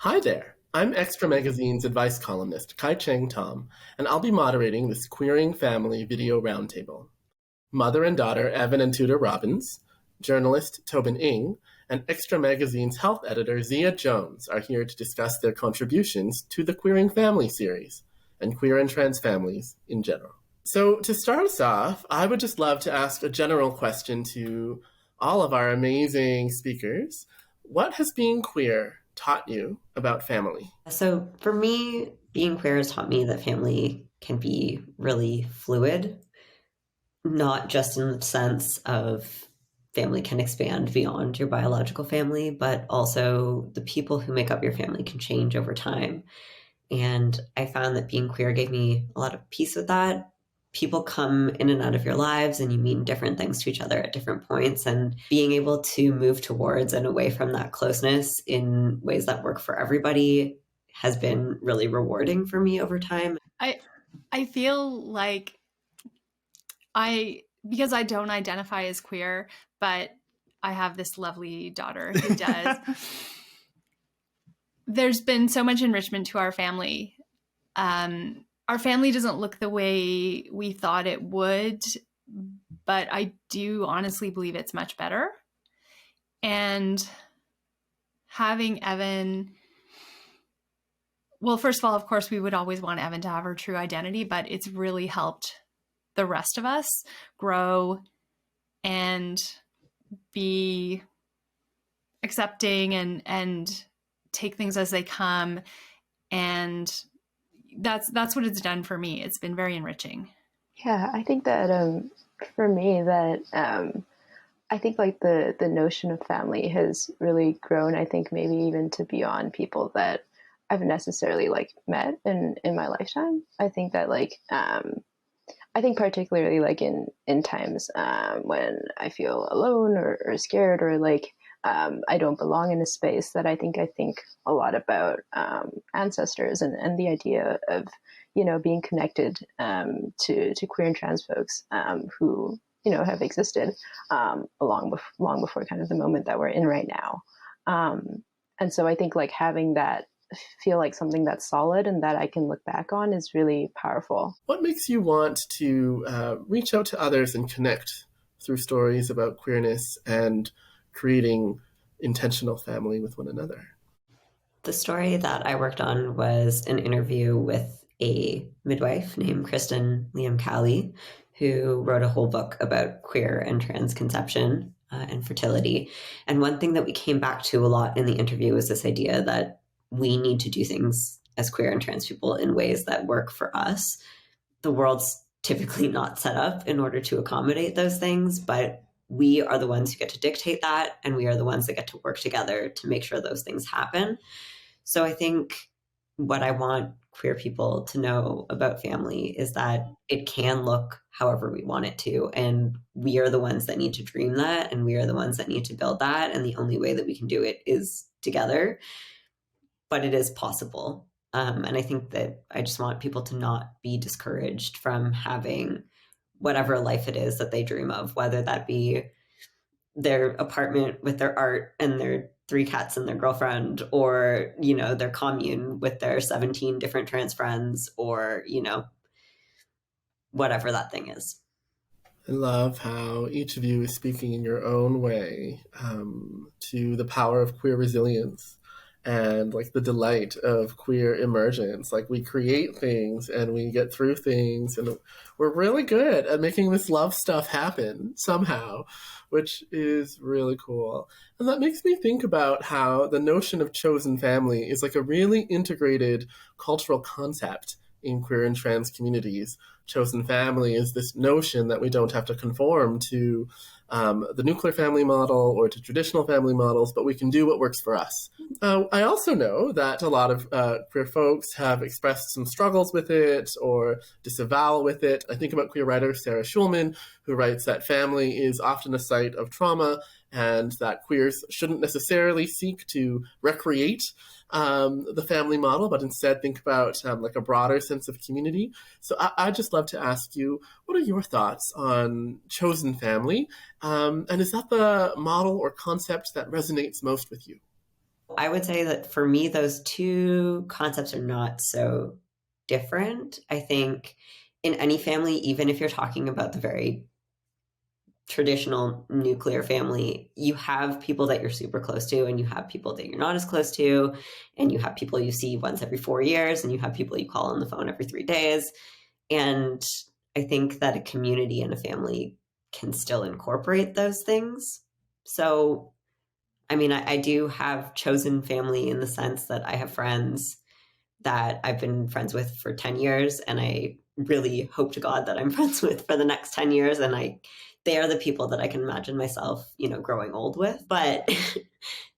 Hi there. I'm Xtra Magazine's advice columnist, Kai Cheng Thom, and I'll be moderating this Queering Family video roundtable. Mother and daughter Evan and Tudor Robins, journalist Tobin Ng, and Xtra Magazine's health editor Ziya Jones are here to discuss their contributions to the Queering Family series, and queer and trans families in general. So to start us off, I would just love to ask a general question to all of our amazing speakers. What has being queer taught you about family? So for me, being queer has taught me that family can be really fluid, not just in the sense of family can expand beyond your biological family, but also the people who make up your family can change over time. And I found that being queer gave me a lot of peace with that. People come in and out of your lives and you mean different things to each other at different points. And being able to move towards and away from that closeness in ways that work for everybody has been really rewarding for me over time. I feel like because I don't identify as queer, but I have this lovely daughter who does. There's been so much enrichment to our family. Our family doesn't look the way we thought it would, but I do honestly believe it's much better. And having Evan, well, first of all, of course, we would always want Evan to have her true identity, but it's really helped the rest of us grow and be accepting and take things as they come. And that's what it's done for me. It's been very enriching. Yeah, I think that for me that I think like the notion of family has really grown. I think maybe even to beyond people that I've necessarily like met in my lifetime. I think that I think particularly like in times when I feel alone or scared or like I don't belong in a space, that I think a lot about ancestors and the idea of, you know, being connected to queer and trans folks who, you know, have existed long before kind of the moment that we're in right now. And so I think like having that feel like something that's solid and that I can look back on is really powerful. What makes you want to reach out to others and connect through stories about queerness and creating intentional family with one another? The story that I worked on was an interview with a midwife named Kristen Liam Cowley, who wrote a whole book about queer and trans conception and fertility. And one thing that we came back to a lot in the interview was this idea that we need to do things as queer and trans people in ways that work for us. The world's typically not set up in order to accommodate those things, but we are the ones who get to dictate that, and we are the ones that get to work together to make sure those things happen. So I think what I want queer people to know about family is that it can look however we want it to. And we are the ones that need to dream that. And we are the ones that need to build that. And the only way that we can do it is together. But it is possible. And I think that I just want people to not be discouraged from having whatever life it is that they dream of, whether that be their apartment with their art and their 3 cats and their girlfriend, or, you know, their commune with their 17 different trans friends, or, you know, whatever that thing is. I love how each of you is speaking in your own way to the power of queer resilience and like the delight of queer emergence. Like we create things and we get through things, and we're really good at making this love stuff happen somehow, which is really cool. And that makes me think about how the notion of chosen family is like a really integrated cultural concept in queer and trans communities. Chosen family is this notion that we don't have to conform to the nuclear family model or to traditional family models, but we can do what works for us. I also know that a lot of queer folks have expressed some struggles with it or disavowal with it. I think about queer writer Sarah Schulman, who writes that family is often a site of trauma and that queers shouldn't necessarily seek to recreate the family model, but instead think about like a broader sense of community. So I'd just love to ask you, what are your thoughts on chosen family? And is that the model or concept that resonates most with you? I would say that for me, those two concepts are not so different. I think in any family, even if you're talking about the very traditional nuclear family, you have people that you're super close to, and you have people that you're not as close to, and you have people you see once every 4 years, and you have people you call on the phone every 3 days. And I think that a community and a family can still incorporate those things. So, I mean, I do have chosen family in the sense that I have friends that I've been friends with for 10 years, and I really hope to God that I'm friends with for the next 10 years. And they are the people that I can imagine myself, growing old with. But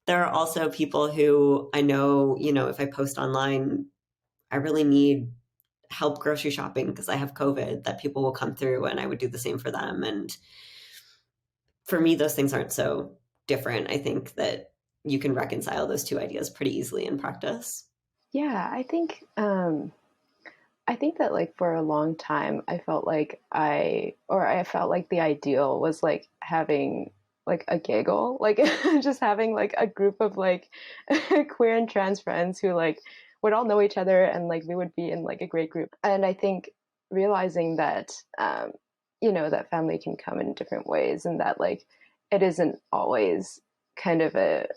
there are also people who I know, if I post online, I really need help grocery shopping because I have COVID, that people will come through, and I would do the same for them. And for me, those things aren't so different. I think that you can reconcile those two ideas pretty easily in practice. Yeah, I think that like for a long time I felt like I felt like the ideal was like having like a gaggle, like just having like a group of like queer and trans friends who like would all know each other, and like we would be in like a great group. And I think realizing that that family can come in different ways, and that like it isn't always kind of a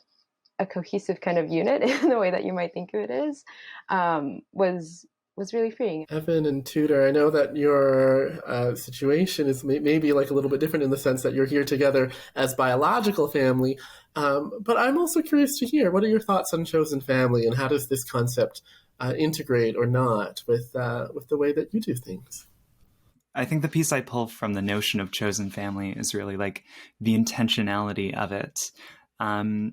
cohesive kind of unit in the way that you might think of it is, was really freeing. Evan and Tudor, I know that your situation is maybe like a little bit different in the sense that you're here together as biological family, but I'm also curious to hear, what are your thoughts on chosen family, and how does this concept integrate or not with the way that you do things? I think the piece I pull from the notion of chosen family is really like the intentionality of it. And,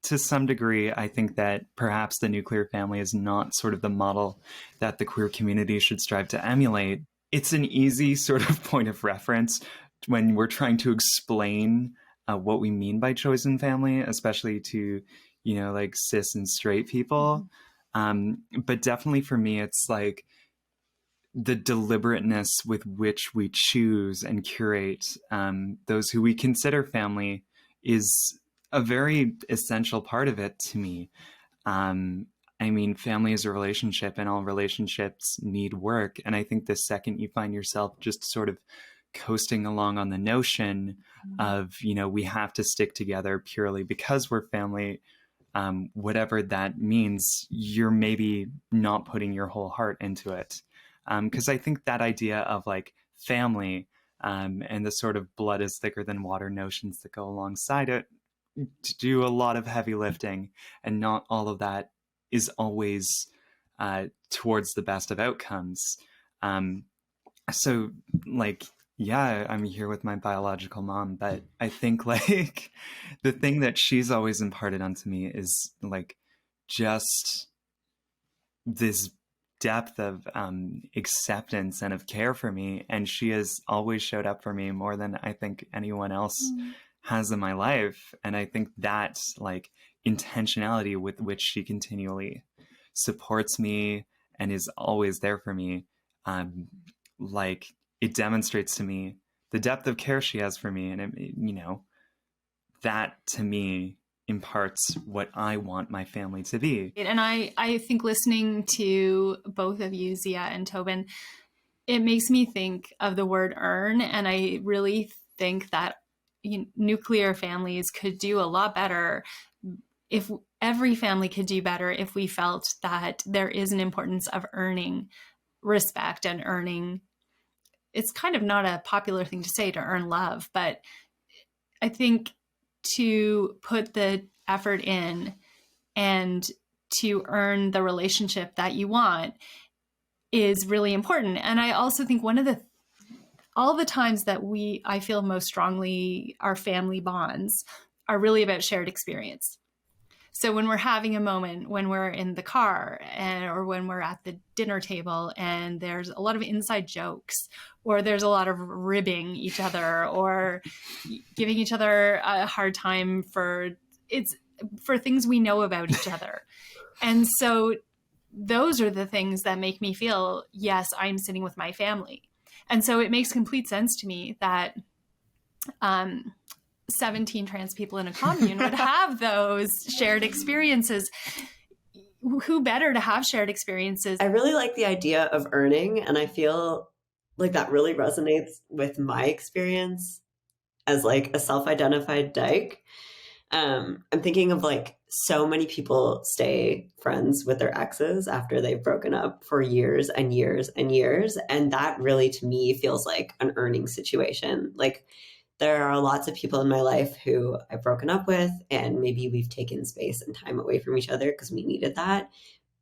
to some degree, I think that perhaps the nuclear family is not sort of the model that the queer community should strive to emulate. It's an easy sort of point of reference when we're trying to explain what we mean by chosen family, especially to, like cis and straight people. But definitely for me, it's like the deliberateness with which we choose and curate those who we consider family is a very essential part of it to me. I mean, family is a relationship, and all relationships need work. And I think the second you find yourself just sort of coasting along on the notion of, we have to stick together purely because we're family, whatever that means, you're maybe not putting your whole heart into it. Because I think that idea of like family and the sort of blood is thicker than water notions that go alongside it to do a lot of heavy lifting, and not all of that is always towards the best of outcomes. So like, yeah, I'm here with my biological mom, but I think like the thing that she's always imparted onto me is like just this depth of acceptance and of care for me. And she has always showed up for me more than I think anyone else has in my life. And I think that like intentionality with which she continually supports me and is always there for me, like it demonstrates to me the depth of care she has for me. And it, that to me imparts what I want my family to be. And I think listening to both of you, Ziya and Tobin, it makes me think of the word earn. And I really think that nuclear families could do a lot better, if every family could do better, if we felt that there is an importance of earning respect and earning. It's kind of not a popular thing to say, to earn love, but I think to put the effort in and to earn the relationship that you want is really important. And I also think all the times that I feel most strongly our family bonds are really about shared experience. So when we're having a moment, when we're in the car or when we're at the dinner table and there's a lot of inside jokes, or there's a lot of ribbing each other or giving each other a hard time for things we know about each other. And so those are the things that make me feel, yes, I'm sitting with my family. And so it makes complete sense to me that 17 trans people in a commune would have those shared experiences. Who better to have shared experiences? I really like the idea of earning, and I feel like that really resonates with my experience as like a self-identified dyke. I'm thinking of like so many people stay friends with their exes after they've broken up for years and years and years. And that really, to me, feels like an earning situation. Like there are lots of people in my life who I've broken up with, and maybe we've taken space and time away from each other because we needed that.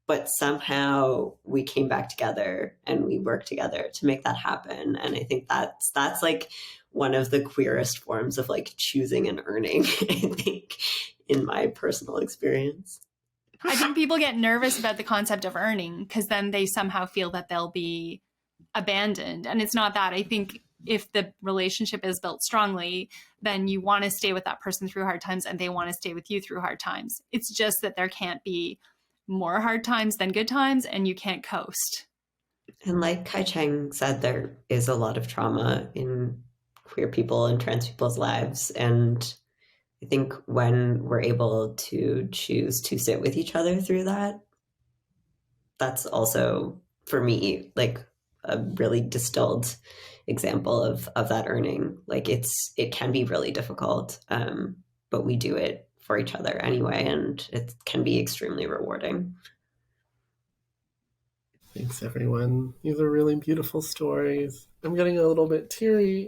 But somehow we came back together and we worked together to make that happen. And I think that's like one of the queerest forms of like choosing and earning, I think, in my personal experience. I think people get nervous about the concept of earning because then they somehow feel that they'll be abandoned. And it's not that. I think if the relationship is built strongly, then you want to stay with that person through hard times and they want to stay with you through hard times. It's just that there can't be more hard times than good times and you can't coast. And like Kai Cheng said, there is a lot of trauma in queer people and trans people's lives. And I think when we're able to choose to sit with each other through that, that's also, for me, like a really distilled example of that earning. Like it can be really difficult, but we do it for each other anyway, and it can be extremely rewarding. Thanks, everyone. These are really beautiful stories. I'm getting a little bit teary.